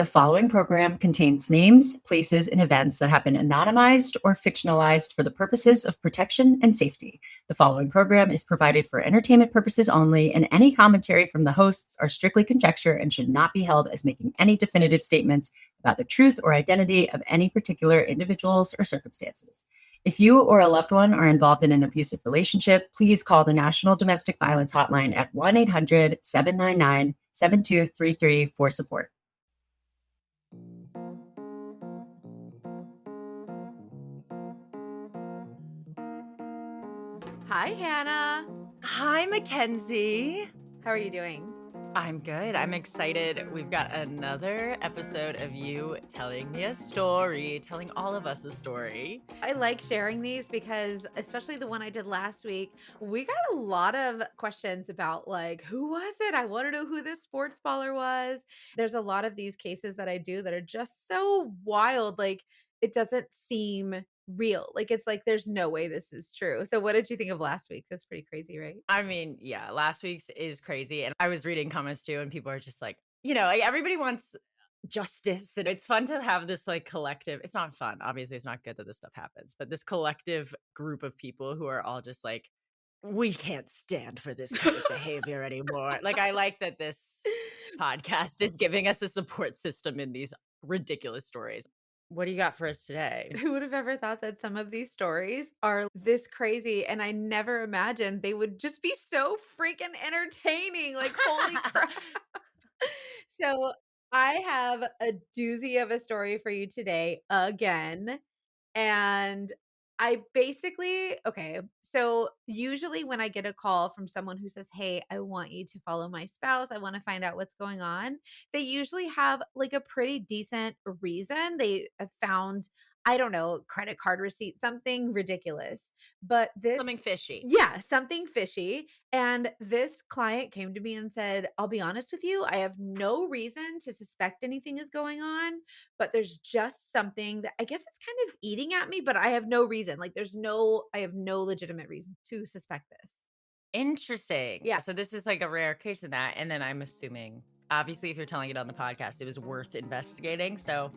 The following program contains names, places, and events that have been anonymized or fictionalized for the purposes of protection and safety. The following program is provided for entertainment purposes only, and any commentary from the hosts are strictly conjecture and should not be held as making any definitive statements about the truth or identity of any particular individuals or circumstances. If you or a loved one are involved in an abusive relationship, please call the National Domestic Violence Hotline at 1-800-799-7233 for support. Hi, Hannah. Hi, Mackenzie. How are you doing? I'm good. I'm excited. We've got another episode of you telling me a story, telling all of us a story. I like sharing these because, especially the one I did last week, we got a lot of questions about, like, who was it? I want to know who this sports baller was. There's a lot of these cases that I do that are just so wild. Like, it doesn't seem real. Like, it's like, there's no way this is true. So, what did you think of last week's? It's pretty crazy, right? I mean, yeah, last week's is crazy. And I was reading comments too, and people are just like, like everybody wants justice. And it's fun to have this like collective. It's not fun. Obviously, it's not good that this stuff happens, but this collective group of people who are all just like, we can't stand for this kind of behavior anymore. Like, I like that this podcast is giving us a support system in these ridiculous stories. What do you got for us today? Who would have ever thought that some of these stories are this crazy? And I never imagined they would just be so freaking entertaining. Like, holy crap. So, I have a doozy of a story for you today again. And I basically, okay, so usually when I get a call from someone who says, "Hey, I want you to follow my spouse. I want to find out what's going on." They usually have like a pretty decent reason. They have found, I don't know, credit card receipt, something ridiculous. But this, Something fishy. yeah, something fishy. And this client came to me and said, "I'll be honest with you, I have no reason to suspect anything is going on, but there's just something that I guess it's kind of eating at me, but I have no reason. Like, I have no legitimate reason to suspect this." Interesting. Yeah. So this is like a rare case of that. And then I'm assuming, obviously, if you're telling it on the podcast, it was worth investigating. So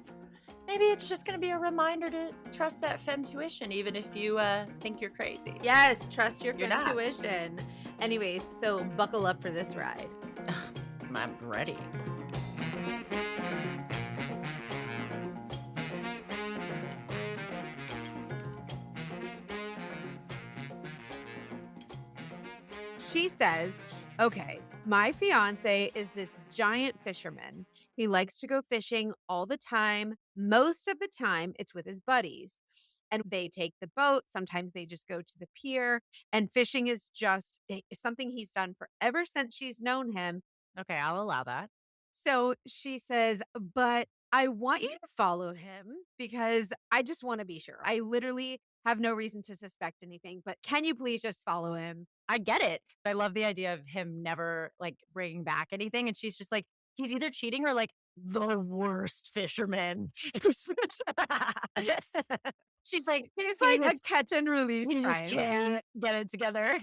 maybe it's just going to be a reminder to trust that femtuition, even if you think you're crazy. Yes, trust your You're not. intuition. Anyways, so buckle up for this ride. I'm ready. She says, "Okay, my fiance is this giant fisherman. He likes to go fishing all the time. Most of the time, it's with his buddies. And they take the boat. Sometimes they just go to the pier. And fishing is just something he's done for ever since she's known him. Okay, I'll allow that. So she says, "But I want you to follow him because I just want to be sure. I literally have no reason to suspect anything, but can you please just follow him?" I get it. I love the idea of him never like bringing back anything. And she's just like, he's either cheating or like the worst fisherman. She's like, He's he like a was, catch and release he just crime. can't get it together.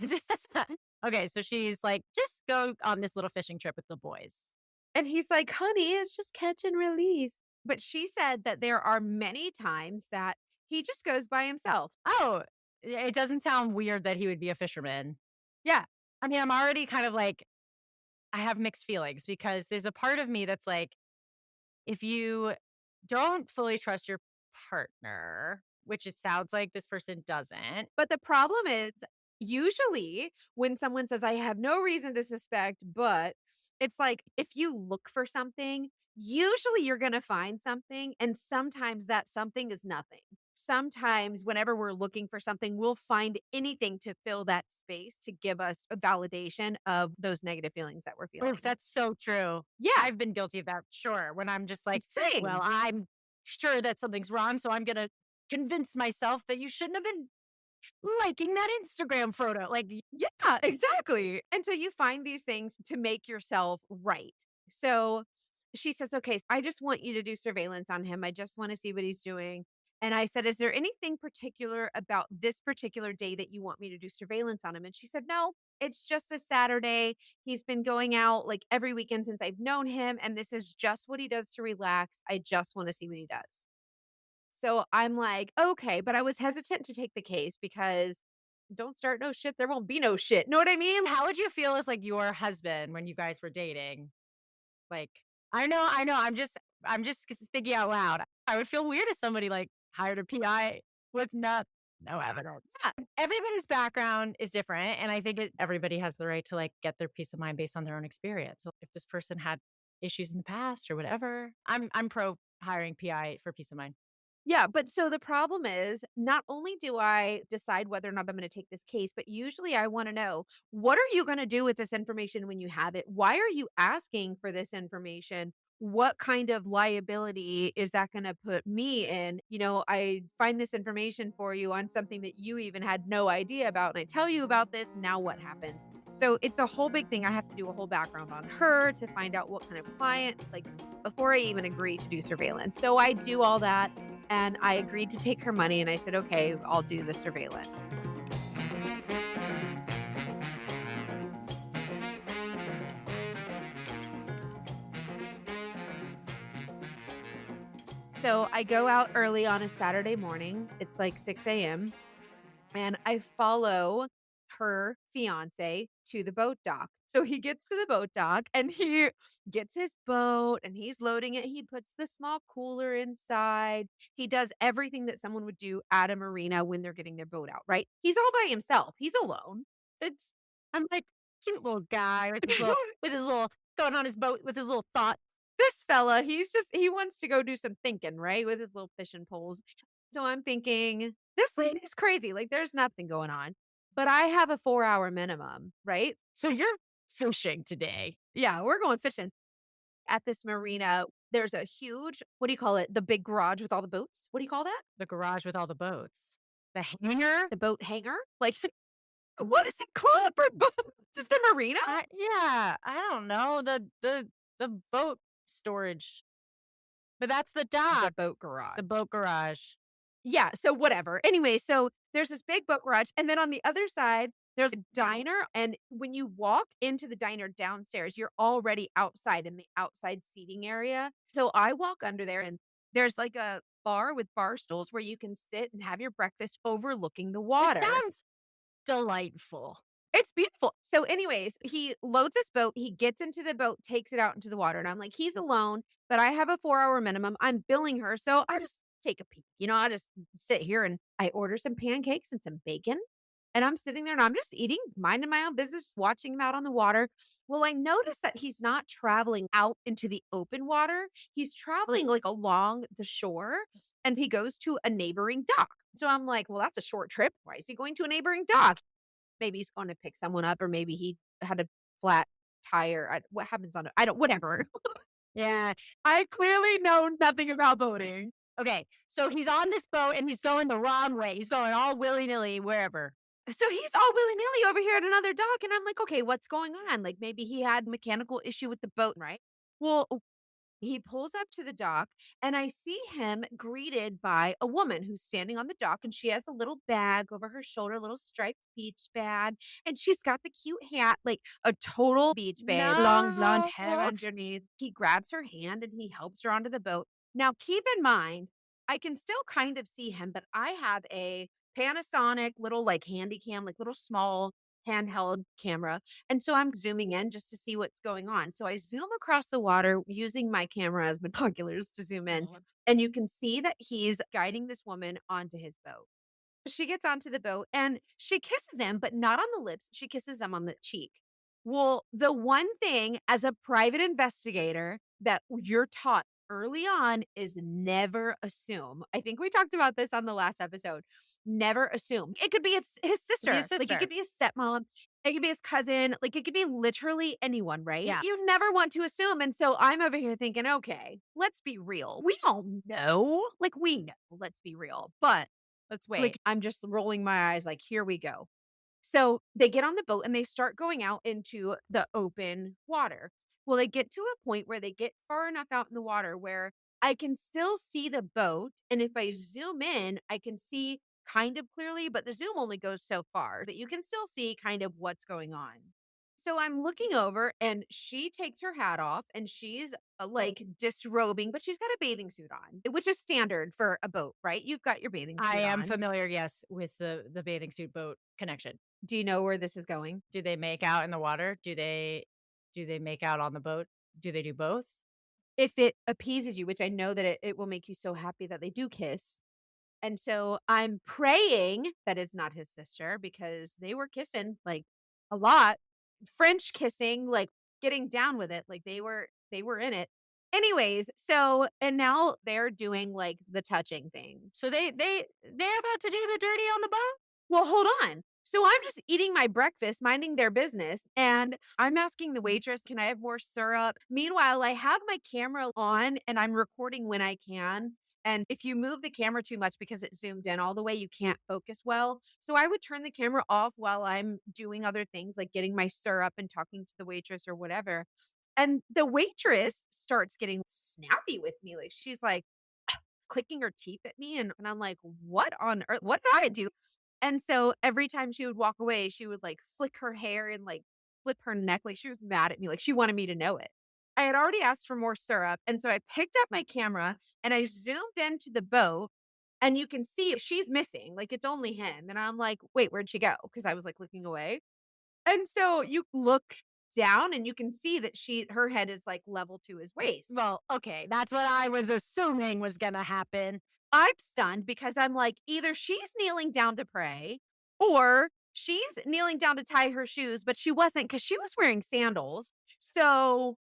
Okay, so she's like, just go on this little fishing trip with the boys. And he's like, "Honey, it's just catch and release." But she said that there are many times that he just goes by himself. Oh, it doesn't sound weird that he would be a fisherman. Yeah. I mean, I'm already kind of like, I have mixed feelings because there's a part of me that's like, if you don't fully trust your partner, which it sounds like this person doesn't. But the problem is, usually when someone says, "I have no reason to suspect," but it's like if you look for something, usually you're going to find something. And sometimes that something is nothing. Sometimes, whenever we're looking for something, we'll find anything to fill that space to give us a validation of those negative feelings that we're feeling. Oh, that's so true. Yeah. I've been guilty of that, sure. When I'm just like, Same. well, I'm sure that something's wrong, so I'm going to convince myself that you shouldn't have been liking that Instagram photo. Like, Yeah, exactly. And so you find these things to make yourself right. So she says, "Okay, I just want you to do surveillance on him. I just want to see what he's doing." And I said, "Is there anything particular about this particular day that you want me to do surveillance on him?" And she said, "No, it's just a Saturday. He's been going out like every weekend since I've known him, and this is just what he does to relax. I just want to see what he does." So I'm like, "Okay," but I was hesitant to take the case because don't start no shit, there won't be no shit. Know what I mean? How would you feel if, like, your husband, when you guys were dating, like I'm just thinking out loud. I would feel weird if somebody, like, hired a PI with no evidence. Yeah, everybody's background is different, and I think everybody has the right to, like, get their peace of mind based on their own experience. So if this person had issues in the past or whatever, I'm pro hiring PI for peace of mind. Yeah, but so the problem is, not only do I decide whether or not I'm gonna take this case, but usually I wanna know, what are you gonna do with this information when you have it? Why are you asking for this information? What kind of liability is that gonna put me in? I find this information for you on something that you even had no idea about, and I tell you about this, now what happened? So it's a whole big thing. I have to do a whole background on her to find out what kind of client, like before I even agree to do surveillance. So I do all that and I agreed to take her money and I said, "Okay, I'll do the surveillance." So I go out early on a Saturday morning. It's like 6 a.m. and I follow her fiance to the boat dock. So he gets to the boat dock and he gets his boat and he's loading it. He puts the small cooler inside. He does everything that someone would do at a marina when they're getting their boat out, right? He's all by himself. He's alone. It's I'm like, cute little guy with his little going on his boat with his little thoughts. This fella, he wants to go do some thinking, right? With his little fishing poles. So I'm thinking, this lady's crazy. Like there's nothing going on. But I have a 4-hour minimum, right? So you're fishing today. Yeah, we're going fishing at this marina. There's a huge, what do you call it? The big garage with all the boats. What do you call that? The garage with all the boats. The hangar? The boat hangar? Like, what is it called for boats? Is the marina? Yeah, I don't know, the boat storage, but that's the The dock, boat garage. the boat garage. Yeah, so whatever. Anyway, so there's this big boat garage, and then on the other side, there's a diner, and when you walk into the diner downstairs, you're already outside in the outside seating area. So I walk under there, and there's like a bar with bar stools where you can sit and have your breakfast overlooking the This water. sounds delightful. It's beautiful. So anyways, he loads his boat, he gets into the boat, takes it out into the water, and I'm like, "He's alone, but I have a 4-hour minimum. I'm billing her, so I just take a peek." I just sit here and I order some pancakes and some bacon, and I'm sitting there and I'm just eating, minding my own business, just watching him out on the water. Well, I notice that he's not traveling out into the open water. He's traveling like along the shore, and he goes to a neighboring dock. So I'm like, "Well, that's a short trip. Why is he going to a neighboring dock?" Maybe he's going to pick someone up, or maybe he had a flat tire. What happens on it? I don't, whatever. Yeah. I clearly know nothing about boating. Okay, so he's on this boat and he's going the wrong way. He's going all willy-nilly wherever. So he's all willy nilly over here at another dock. And I'm like, okay, what's going on? Like maybe he had mechanical issue with the boat, right? Well, he pulls up to the dock and I see him greeted by a woman who's standing on the dock and she has a little bag over her shoulder, a little striped beach bag. And she's got the cute hat, like a total beach bag, long blonde No. hair underneath. He grabs her hand and he helps her onto the boat. Now, keep in mind, I can still kind of see him, but I have a Panasonic little like handy cam, like little small handheld camera. And so I'm zooming in just to see what's going on. So I zoom across the water using my camera as binoculars to zoom in. And you can see that he's guiding this woman onto his boat. She gets onto the boat and she kisses him, but not on the lips. She kisses him on the cheek. Well, the one thing as a private investigator that you're taught early on is never assume. I think we talked about this on the last episode. Never assume. It could be his sister. His Like it sister. could be his stepmom. It could be his cousin. Like it could be literally anyone, right? Yeah. You never want to assume. And so I'm over here thinking, okay, let's be real. We all know. Like we know. Let's be real. But Let's wait. like I'm just rolling my eyes like, here we go. So they get on the boat and they start going out into the open water. Well, they get to a point where they get far enough out in the water where I can still see the boat, and if I zoom in, I can see kind of clearly, but the zoom only goes so far, but you can still see kind of what's going on. So I'm looking over and she takes her hat off and she's like disrobing, but she's got a bathing suit on, which is standard for a boat, right? You've got your bathing I suit am on. familiar, yes, with the bathing suit boat connection. Do you know where this is going? Do they make out in the water? Do they make out on the boat? Do they do both? If it appeases you, which I know that it will make you so happy that they do kiss. And so I'm praying that it's not his sister because they were kissing like a lot. French kissing, like getting down with it, like they were in it. Anyways, so and now they're doing like the touching things. So they're about to do the dirty on the boat? Well, hold on. So I'm just eating my breakfast, minding their business, and I'm asking the waitress, "Can I have more syrup?" Meanwhile, I have my camera on and I'm recording when I can. And if you move the camera too much because it's zoomed in all the way, you can't focus well. So I would turn the camera off while I'm doing other things like getting my syrup and talking to the waitress or whatever. And the waitress starts getting snappy with me. Like she's like clicking her teeth at me. And I'm like, what on earth? What did I do? And so every time she would walk away, she would like flick her hair and like flip her neck. Like she was mad at me. Like she wanted me to know it. I had already asked for more syrup. And so I picked up my camera and I zoomed into the boat and you can see she's missing. Like it's only him. And I'm like, wait, where'd she go? Because I was like looking away. And so you look down and you can see that her head is like level to his waist. Well, okay, that's what I was assuming was gonna happen. I'm stunned because I'm like, either she's kneeling down to pray or she's kneeling down to tie her shoes, but she wasn't because she was wearing sandals. So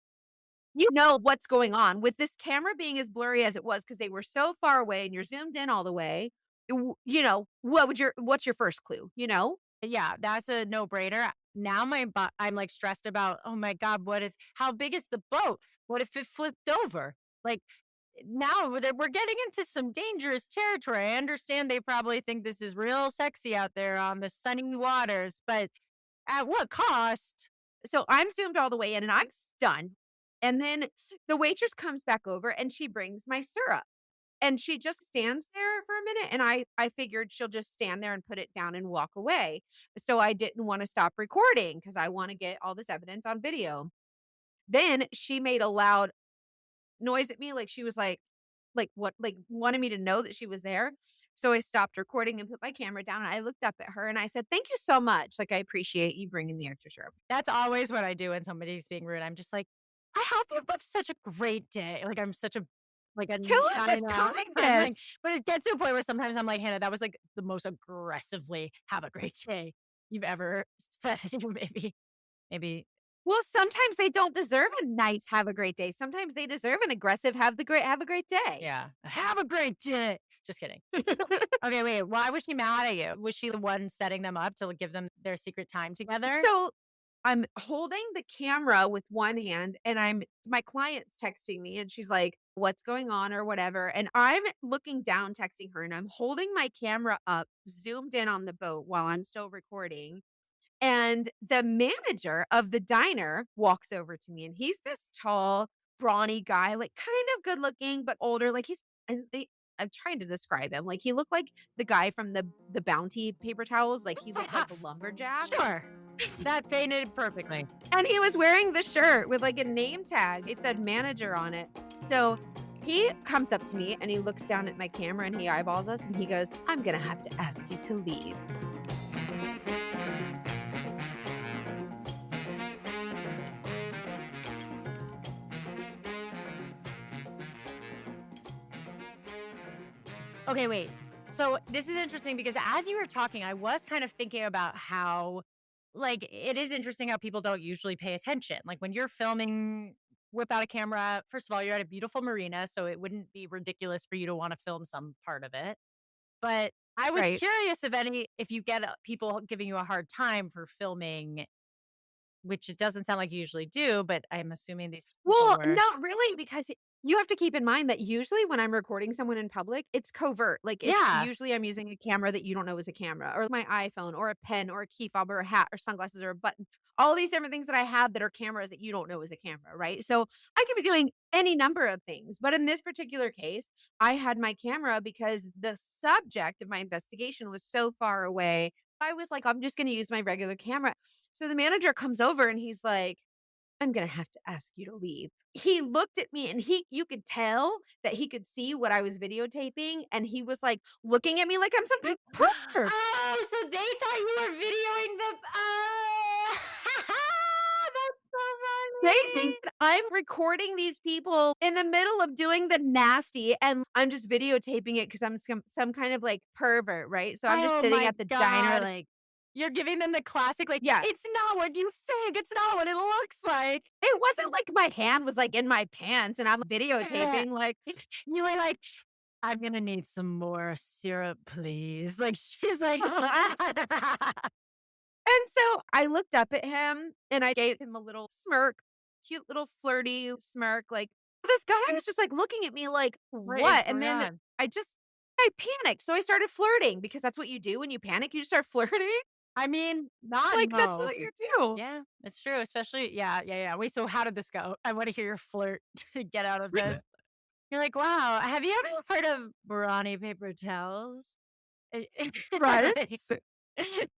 you know what's going on with this camera being as blurry as it was because they were so far away and you're zoomed in all the way. What's your first clue? Yeah, that's a no-brainer. Now I'm like stressed about, oh my God, how big is the boat? What if it flipped over? Like now we're getting into some dangerous territory. I understand they probably think this is real sexy out there on the sunny waters, but at what cost? So I'm zoomed all the way in and I'm stunned. And then the waitress comes back over and she brings my syrup. And she just stands there for a minute, and I figured she'll just stand there and put it down and walk away. So I didn't wanna stop recording because I wanna get all this evidence on video. Then she made a loud noise at me, like she was what like, wanted me to know that she was there. So I stopped recording and put my camera down, and I looked up at her and I said, "Thank you so much. Like, I appreciate you bringing the extra syrup." That's always what I do when somebody's being rude. I'm just like, I hope you have such a great day. Like I'm such a like a Kill it I with know. I'm like, kindness. but it gets to a point where sometimes I'm like, Hannah, that was like the most aggressively have a great day you've ever said. Maybe Well, sometimes they don't deserve a nice "have a great day." Sometimes they deserve an aggressive "have a great day." yeah. Have a great day. Just kidding. Okay, wait. Why was she mad at you? Was she the one setting them up to like, give them their secret time together? So, I'm holding the camera with one hand and my client's texting me and she's like, "What's going on?" or whatever, and I'm looking down texting her and I'm holding my camera up, zoomed in on the boat while I'm still recording, and the manager of the diner walks over to me and he's this tall, brawny guy, like kind of good looking, but older. Like I'm trying to describe him. Like he looked like the guy from the Bounty paper towels. Like he looked like a lumberjack. Sure. That painted perfectly. And he was wearing the shirt with like a name tag. It said manager on it. So he comes up to me and he looks down at my camera and he eyeballs us and he goes, "I'm going to have to ask you to leave." Okay, wait. So this is interesting because as you were talking, I was kind of thinking about how, like, it is interesting how people don't usually pay attention. Like, when you're filming, whip out a camera. First of all, you're at a beautiful marina, so it wouldn't be ridiculous for you to want to film some part of it. But I was Right. curious if you get people giving you a hard time for filming, which it doesn't sound like you usually do, but I'm assuming these people Well, were. not really because You have to keep in mind that usually when I'm recording someone in public, it's covert. Like, it's Yeah. usually I'm using a camera that you don't know is a camera, or my iPhone, or a pen, or a key fob, or a hat, or sunglasses, or a button. All these different things that I have that are cameras that you don't know is a camera, right? So I could be doing any number of things. But in this particular case, I had my camera because the subject of my investigation was so far away. I was like, I'm just going to use my regular camera. So the manager comes over and he's like, I'm gonna have to ask you to leave. He looked at me and you could tell that he could see what I was videotaping, and he was, like, looking at me like I'm some kind of pervert. Oh, so they thought you were videoing the oh, that's so They funny. think that I'm recording these people in the middle of doing the nasty, and I'm just videotaping it because 'cause I'm some kind of, like, pervert, right? So I'm just Oh sitting my at the diner god. like, You're giving them the classic, like, yeah. "It's not what you think, it's not what it looks like." It wasn't like my hand was, like, in my pants and I'm Yeah. videotaping, like, You were like, "I'm gonna need some more syrup, please." Like, she's like and so I looked up at him and I gave him a little smirk, cute little flirty smirk. Like, this guy was just like looking at me like, what is what? And going then on? I just, I panicked. So I started flirting because that's what you do when you panic. You just start flirting. I mean, not Like, that's most. what you do. Yeah, it's true, especially yeah, yeah, yeah. Wait, so how did this go? I wanna hear your flirt to get out of this. You're like, "Wow, have you ever heard of brawny paper towels?" Right?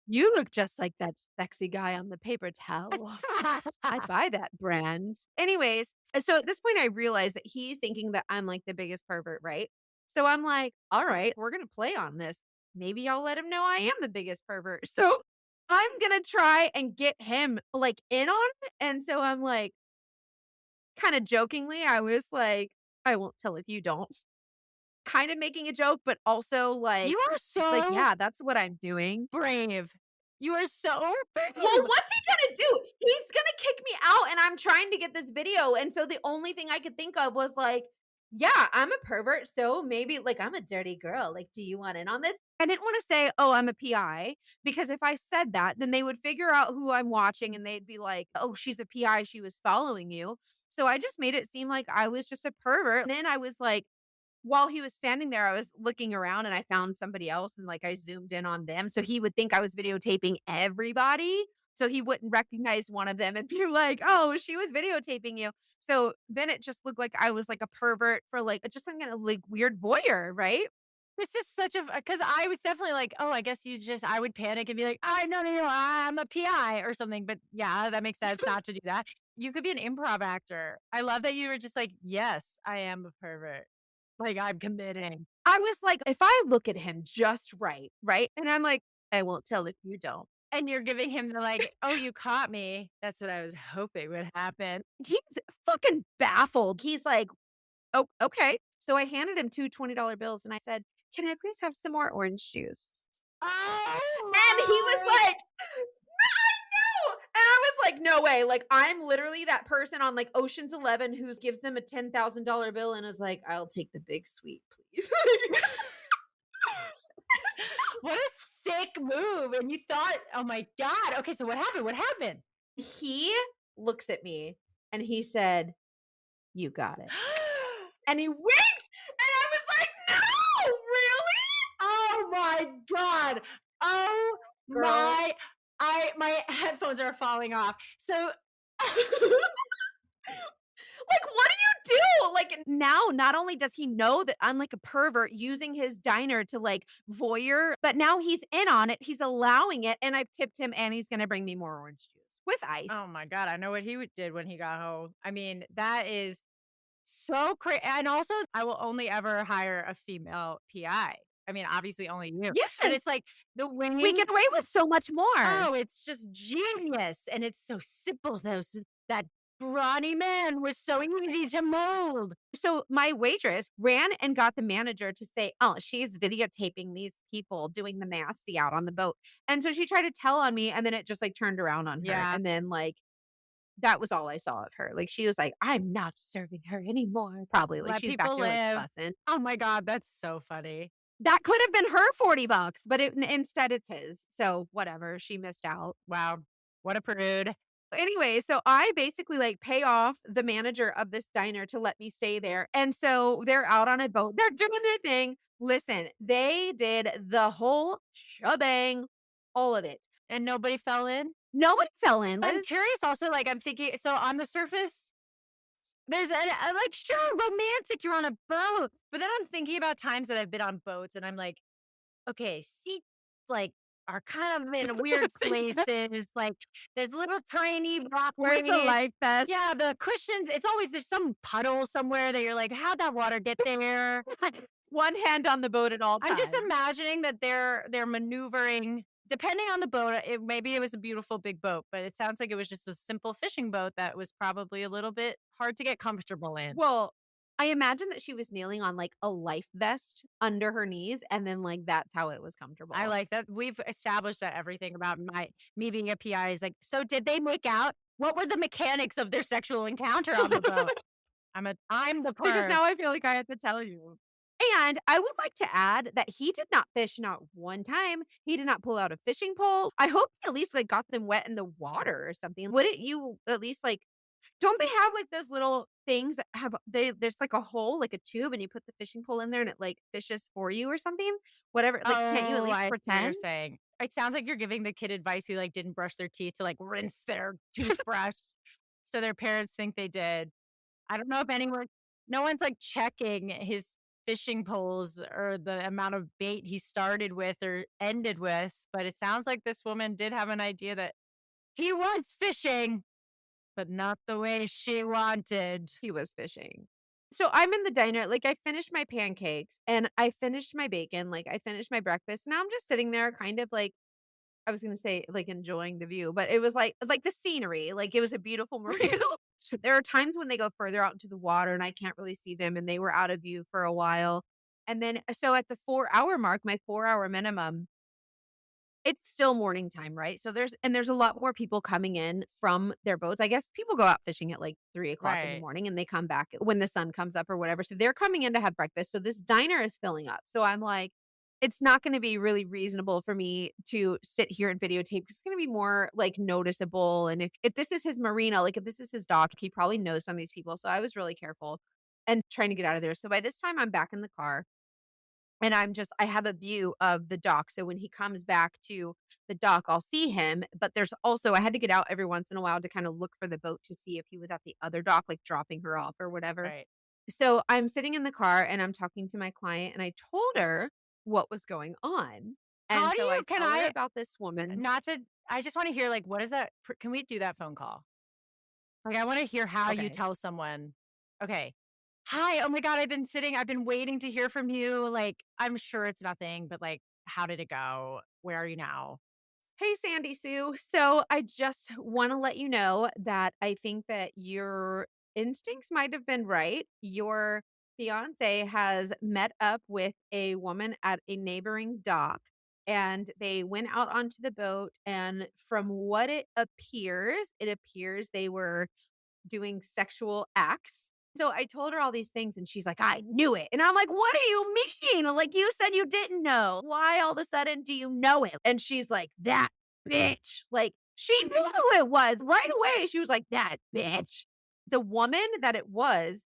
You look just like that sexy guy on the paper towels. I buy that brand. Anyways, so at this point, I realized that he's thinking that I'm like the biggest pervert, right? So I'm like, all right, we're going to play on this. Maybe I'll let him know I am the biggest pervert. So I'm going to try and get him like in on it. And so I'm like, kind of jokingly, I was like, I won't tell if you don't. Kind of making a joke, but also You are like, so yeah, that's what I'm doing. brave. You are so Well, brave. what's he gonna do? He's gonna kick me out, and I'm trying to get this video, and so the only thing I could think of was like, "Yeah, I'm a pervert, so maybe like I'm a dirty girl. Like, do you want in on this?" I didn't want to say, "Oh, I'm a PI," because if I said that, then they would figure out who I'm watching, and they'd be like, "Oh, she's a PI. She was following you." So I just made it seem like I was just a pervert. And then I was like, while he was standing there, I was looking around and I found somebody else and, like, I zoomed in on them, so he would think I was videotaping everybody, so he wouldn't recognize one of them and be like, "Oh, she was videotaping you." So then it just looked like I was, like, a pervert for, like, just some kinda, like, weird voyeur, right? This is such a because I was definitely like, "Oh, I guess you just" I would panic and be like, "I no, no, no, I'm a PI," or something, but yeah, that makes sense not to do that. You could be an improv actor. I love that you were just like, "Yes, I am a pervert." Like, I'm committing. I was like, if I look at him just right, right? And I'm like, "I won't tell if you don't." And you're giving him the like, "Oh, you caught me." That's what I was hoping would happen. He's fucking baffled. He's like, "Oh, okay." So I handed him 2 $20 bills and I said, "Can I please have some more orange juice?" Oh And he was my like, "No!" And I was like, "No way." Like, I'm literally that person on, like, Ocean's 11 who gives them a $10,000 bill and is like, "I'll take the big sweet, please." what a sick move, and you thought, "Oh my god." Okay, so what happened? What happened? He looks at me and he said, "You got it." And he winked, and I was like, "No, really?" Oh my god. Oh Girl. my my headphones are falling off. So Like, what do you do? Like, now, not only does he know that I'm like a pervert using his diner to like voyeur, but now he's in on it. He's allowing it. And I've tipped him and he's going to bring me more orange juice with oh ice. my god, I know what he did when he got home. I mean, that is so crazy. And also, I will only ever hire a female PI. I mean, obviously only you. But Yes. it's like the We winning get away with so much more. oh, it's just genius, and it's so simple, those that brawny man was so easy to mold. So my waitress ran and got the manager to say, "Oh, she's videotaping these people doing the nasty out on the boat." And so she tried to tell on me and then it just like turned around on her. Yeah, And then like that was all I saw of her. Like, she was like, "I'm not serving her anymore." Probably, like, let she's back people there, like, live. fussing. Oh my god, that's so funny. That could have been her 40 bucks, but instead it's his. So, whatever, she missed out. Wow, what a prude. Anyway, so I basically, like, pay off the manager of this diner to let me stay there, and so they're out on a boat, they're doing their thing. Listen, they did the whole shebang, all of it. And nobody fell in? No one fell in, I'm Liz. curious also, like, I'm thinking so on the surface, there's a like, sure, romantic, you're on a boat, but then I'm thinking about times that I've been on boats and I'm like, okay, seats, like, are kind of in weird places, like, there's little tiny Where's the walkways. life vest? Yeah, the cushions, it's always there's some puddle somewhere that you're like, "How'd that water get there?" One hand on the boat at all I'm just times. imagining that they're maneuvering depending on the boat, maybe it was a beautiful big boat, but it sounds like it was just a simple fishing boat that was probably a little bit hard to get comfortable in. Well, I imagine that she was kneeling on, like, a life vest under her knees, and then, like, that's how it was I comfortable. like that we've established that everything about me being a PI is like, "So did they make out? What were the mechanics of their sexual encounter on the boat?" I'm the Because perv. now I feel like I have to tell you. And I would like to add that he did not fish not one time. He did not pull out a fishing pole. I hope he at least, like, got them wet in the water or something. Wouldn't you at least, like, don't they have, like, those little things that have there's, like, a hole, like a tube, and you put the fishing pole in there and it, like, fishes for you or something? Whatever, like, can't you at Oh, least I see what you're pretend? saying. It sounds like you're giving the kid advice who, like, didn't brush their teeth to, like, rinse their toothbrush so their parents think they did. I don't know if anyone no one's, like, checking his fishing poles or the amount of bait he started with or ended with, but it sounds like this woman did have an idea that he was fishing, but not the way she wanted. He was fishing. So I'm in the diner, like, I finished my pancakes and I finished my bacon, like, I finished my breakfast. Now I'm just sitting there kind of like I was gonna say, like, enjoying the view, but it was like the scenery, like, it was a beautiful marina. There are times when they go further out into the water and I can't really see them, and they were out of view for a while. And then so at the 4-hour mark, my 4-hour minimum, it's still morning time, right? So there's a lot more people coming in from their boats. I guess people go out fishing at, like, 3 o'clock in the Right. morning, and they come back when the sun comes up or whatever, so they're coming in to have breakfast, so this diner is filling up. So I'm like, it's not gonna be really reasonable for me to sit here and videotape 'cause it's gonna be more, like, noticeable, and if this is his marina, like, if this is his dock, he probably knows some of these people, so I was really careful and trying to get out of there. So by this time, I'm back in the car. And I have a view of the dock, so when he comes back to the dock, I'll see him, but there's also I had to get out every once in a while to kinda look for the boat to see if he was at the other dock, like, dropping her off or whatever. Right. So, I'm sitting in the car and I'm talking to my client, and I told her what was going on, How and do so you I can tell her I about this woman. not to I just wanna hear, like, what is that can we do that phone call? Like, I wanna hear how you Okay. tell someone, "Okay. Hi, oh my god, I've been waiting to hear from you, like, I'm sure it's nothing, but, like, how did it go? Where are you now?" Hey, Sandy Sue. So I just want to let you know that I think that your instincts might have been right. Your fiance has met up with a woman at a neighboring dock and they went out onto the boat. And from what it appears they were doing sexual acts. So I told her all these things and she's like, I knew it. And I'm like, what do you mean? Like, you said you didn't know. Why all of a sudden do you know it? And she's like, that bitch. Like, she knew who it was right away. She was like, that bitch. The woman that it was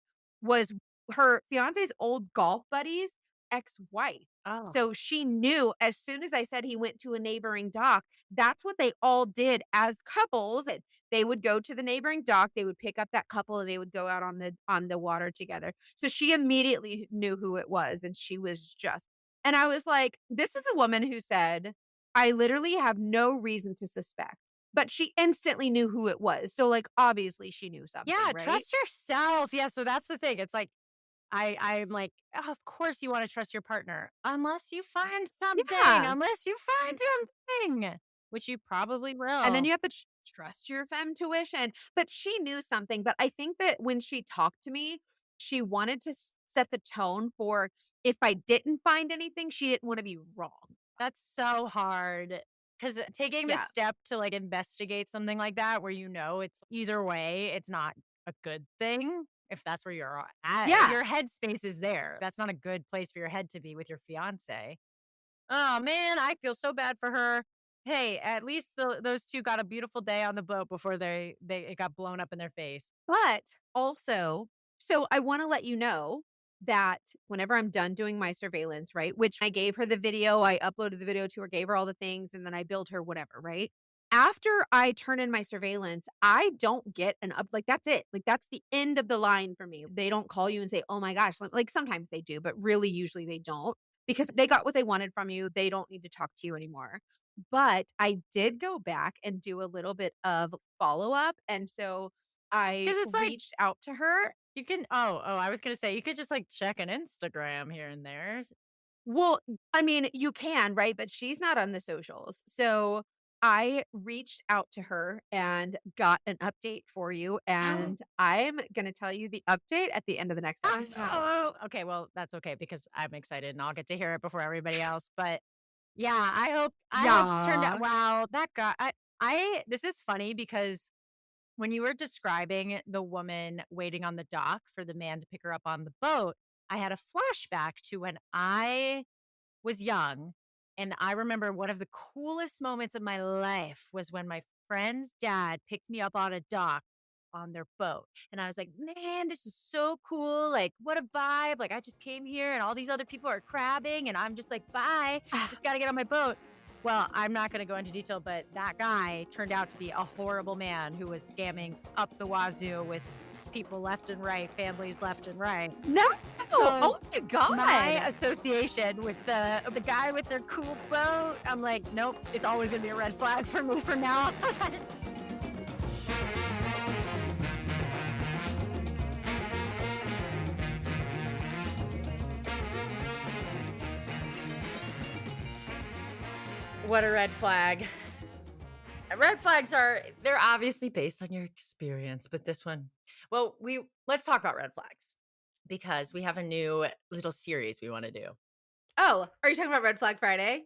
her fiance's old golf buddy's ex wife. Oh, So she knew as soon as I said he went to a neighboring dock, that's what they all did as couples. They would go to the neighboring dock, they would pick up that couple, and they would go out on the water together. So she immediately knew who it was, and she was just and I was like, "This is a woman who said, 'I literally have no reason to suspect.'" But she instantly knew who it was. So, like, obviously she knew something, yeah, right? trust yourself. Yeah, so that's the thing. It's like, I'm like, "Oh, of course you wanna trust your partner, unless you find something, Yeah. unless you find something," which you probably And then will. you have to trust your femtuition. But she knew something. But I think that when she talked to me, she wanted to set the tone for if I didn't find anything, she didn't want to be wrong. That's so hard because taking the Yeah. step to, like, investigate something like that where you know it's either way, it's not a good thing if that's where you're at. Yeah. Your headspace is there. That's not a good place for your head to be with your fiancé. Oh, man, I feel so bad for her. Hey, at least those 2 got a beautiful day on the boat before they it got blown up in their face. But also, so I wanna let you know that whenever I'm done doing my surveillance, right, which I gave her the video, I uploaded the video to her, gave her all the things, and then I billed her whatever, right? After I turn in my surveillance, I don't get an up like, that's it. Like, that's the end of the line for me. They don't call you and say, "Oh my gosh," like, sometimes they do, but really usually they don't because they got what they wanted from you. They don't need to talk to you anymore. But I did go back and do a little bit of follow-up, and so I 'Cause it's like, reached out to her. you can I was gonna say, you could just, like, check an Instagram here and there. Well, I mean, you can, right? But she's not on the socials. So I reached out to her and got an update for you, and I'm gonna tell you the update at the end of the next episode. Oh, okay, well, that's okay because I'm excited and I'll get to hear it before everybody else, but yeah, I hope it turned out Yeah. wow, that guy I this is funny because when you were describing the woman waiting on the dock for the man to pick her up on the boat, I had a flashback to when I was young, and I remember one of the coolest moments of my life was when my friend's dad picked me up on a dock on their boat. And I was like, man, this is so cool. Like, what a vibe. Like, I just came here and all these other people are crabbing, and I'm just like, bye, Ah, just got to get on my boat. Well, I'm not going to go into detail, but that guy turned out to be a horrible man who was scamming up the wazoo with people left and right, families left and right. no. So Oh my god. my association with the guy with their cool boat, I'm like, nope, it's always gonna be a red flag for me from now on. What a red flag. Red flags they're obviously based on your experience, but this one, well, we let's talk about red flags because we have a new little series we want to do. Oh, are you talking about Red Flag Friday?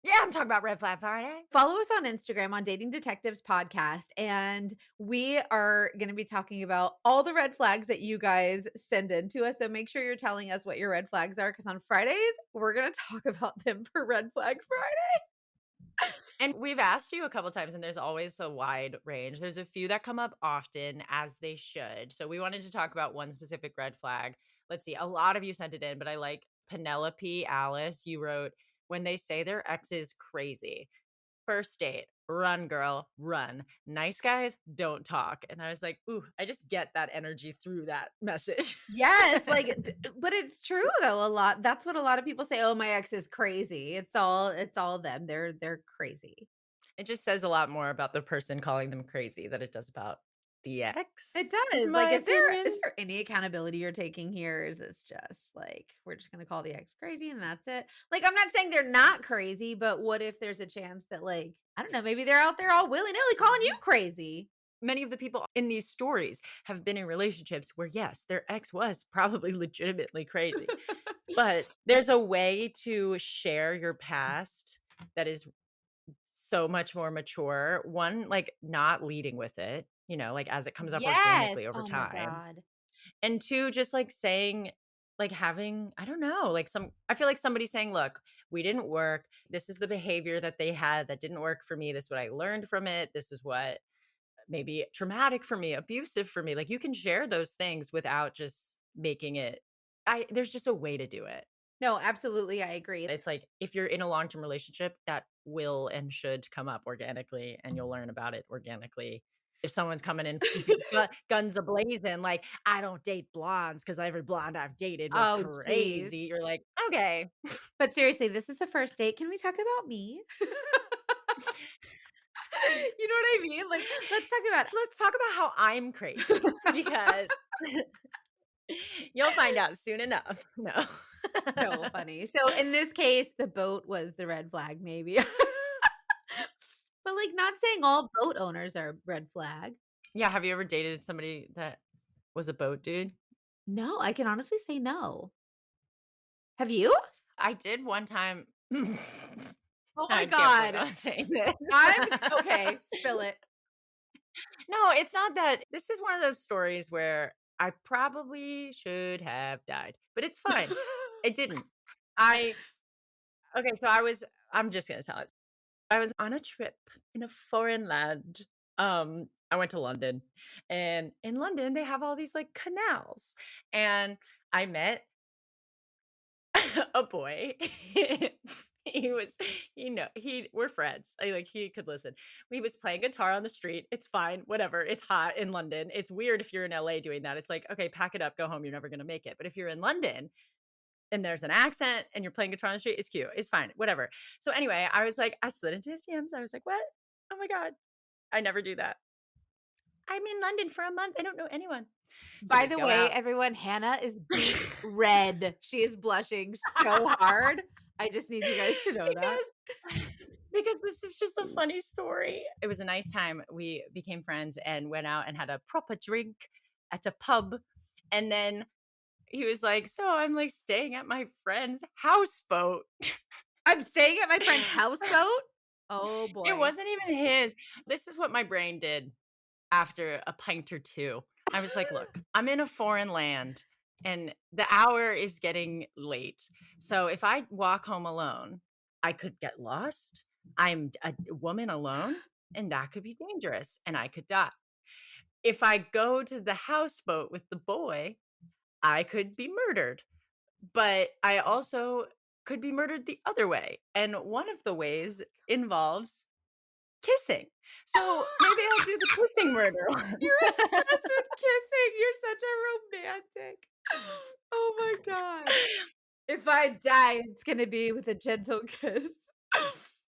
Yeah, I'm talking about Red Flag Friday. Follow us on Instagram on Dating Detectives Podcast, and we are going to be talking about all the red flags that you guys send in to us. So make sure you're telling us what your red flags are because on Fridays, we're going to talk about them for Red Flag Friday. And we've asked you a couple times, and there's always a wide range. There's a few that come up often, as they should. So we wanted to talk about one specific red flag. Let's see. A lot of you sent it in, but I like Penelope Alice. You wrote, when they say their ex is crazy. First date, run, girl, run. Nice guys, don't talk. And I was like, ooh, I just get that energy through that message. Yes, like, but it's true though. A lot. That's what a lot of people say. Oh, my ex is crazy. It's all them. They're crazy. It just says a lot more about the person calling them crazy than it does about the It ex, in does. Like, my is opinion. there any accountability you're taking here? Or is it's just like we're just gonna call the ex crazy and that's it? Like, I'm not saying they're not crazy, but what if there's a chance that, like, I don't know, maybe they're out there all willy nilly calling you crazy? Many of the people in these stories have been in relationships where, yes, their ex was probably legitimately crazy, but there's a way to share your past that is so much more mature. One, like not leading with it, like as it comes up Yes. organically over Oh my time. god. And two, just like saying, like having, I don't know, like I feel like somebody saying, look, we didn't work. This is the behavior that they had that didn't work for me. This is what I learned from it. This is what maybe traumatic for me, abusive for me. Like you can share those things without just making it. There's just a way to do it. No, absolutely. I agree. It's like if you're in a long term relationship, that will and should come up organically, and you'll learn about it organically. If someone's coming in guns ablazing, like I don't date blondes because every blonde I've dated was Oh, geez. crazy. You're like, okay, But seriously, this is a first date. Can we talk about me? You know what I mean? Like, let's talk about let's talk about how I'm crazy because you'll find out soon enough. No. so funny. So in this case, the boat was the red flag, maybe. But like not saying all boat owners are red flag. Yeah, have you ever dated somebody that was a boat dude? No, I can honestly say no. Have you? I did one time. Oh my I can't believe god. I'm saying this. I'm okay, spill it. No, it's not that. This is one of those stories where I probably should have died, but it's fine. I didn't. I Okay, so I'm just gonna tell it. I was on a trip in a foreign land. I went to London, and in London they have all these like canals, and I met a boy. he was, we're friends. He could listen. He was playing guitar on the street. It's fine, whatever. It's hot in London. It's weird if you're in LA doing that. It's like, okay, pack it up, go home. You're never gonna make it. But if you're in London and there's an accent and you're playing guitar on the street, it's cute. It's fine, whatever. So anyway, I was like, I slid into his DMs. I was like, what? Oh my God. I never do that. I'm in London for a month. I don't know anyone. So By we the go way, out. everyone, Hannah is beet red. She is blushing so hard. I just need you guys to know that. Because this is just a funny story. It was a nice time. We became friends and went out and had a proper drink at a pub. And then he was like, so I'm like staying at my friend's houseboat. I'm staying at my friend's houseboat. Oh boy. It wasn't even his. This is what my brain did after a pint or two. I was like, look, I'm in a foreign land and the hour is getting late. So if I walk home alone, I could get lost. I'm a woman alone, and that could be dangerous and I could die. If I go to the houseboat with the boy, I could be murdered. But I also could be murdered the other way. And one of the ways involves kissing. So maybe I'll do the kissing murder one. You're obsessed with kissing. You're such a romantic. Oh my God. If I die, it's going to be with a gentle kiss.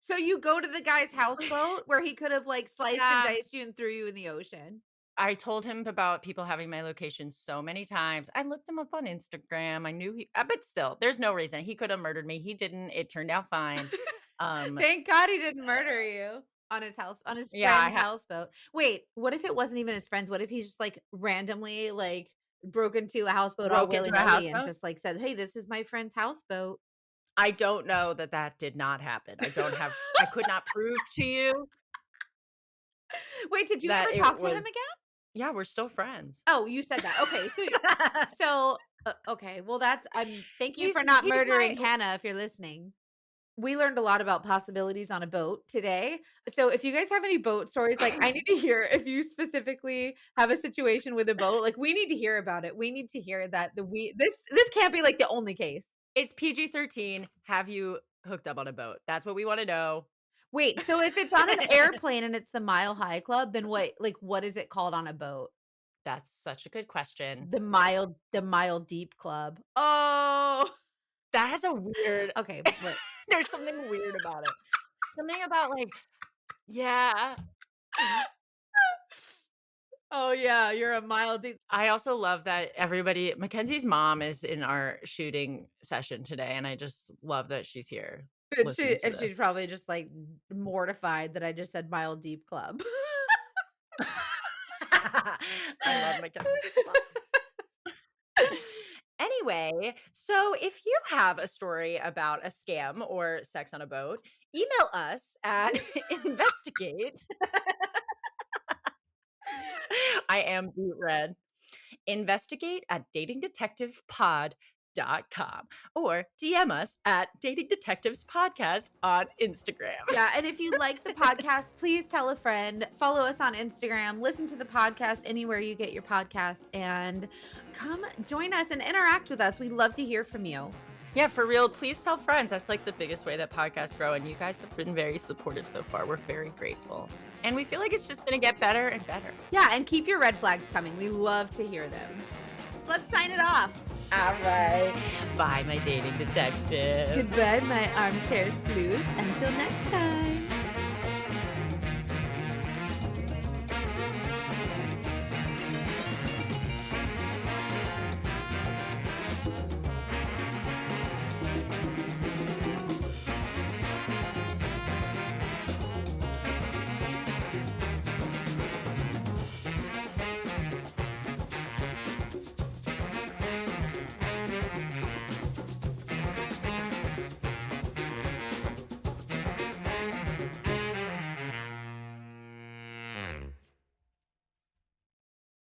So you go to the guy's houseboat where he could have like sliced and diced you and threw you in the ocean. I told him about people having my location so many times. I looked him up on Instagram. I knew but still, there's no reason. He could have murdered me. He didn't. It turned out fine. Thank God he didn't murder you on his friend's houseboat. Wait, what if it wasn't even his friend's? What if he just like randomly like broke into a houseboat all willy-nilly and just like said, hey, this is my friend's houseboat? I don't know that did not happen. I could not prove to you. Wait, did you ever talk to him again? Yeah, we're still friends. Oh, you said that. Okay, so okay. Well, thank you for not murdering Hannah if you're listening. We learned a lot about possibilities on a boat today. So if you guys have any boat stories, like I need to hear if you specifically have a situation with a boat, like we need to hear about it. We need to hear that this can't be like the only case. It's PG-13. Have you hooked up on a boat? That's what we want to know. Wait, so if it's on an airplane and it's the Mile High Club, then what is it called on a boat? That's such a good question. The Mile Deep Club. Oh, that has a weird. Okay, but there's something weird about it. Something about like, yeah. Oh yeah, you're a mile deep. I also love that Mackenzie's mom is in our shooting session today, and I just love that she's here. She's probably just like mortified that I just said Mile Deep Club. I love Mackenzie's mom. Anyway, so if you have a story about a scam or sex on a boat, email us at investigate. I am beet red. Investigate at datingdetectivepod.com or DM us at Dating Detectives Podcast on Instagram. Yeah, and if you like the podcast, please tell a friend, follow us on Instagram, listen to the podcast anywhere you get your podcasts, and come join us and interact with us. We love to hear from you. Yeah, for real, please tell friends. That's like the biggest way that podcasts grow, and you guys have been very supportive so far. We're very grateful. And we feel like it's just going to get better and better. Yeah, and keep your red flags coming. We love to hear them. Let's sign it off. All right. Bye, my dating detective. Goodbye, my armchair sleuth. Until next time.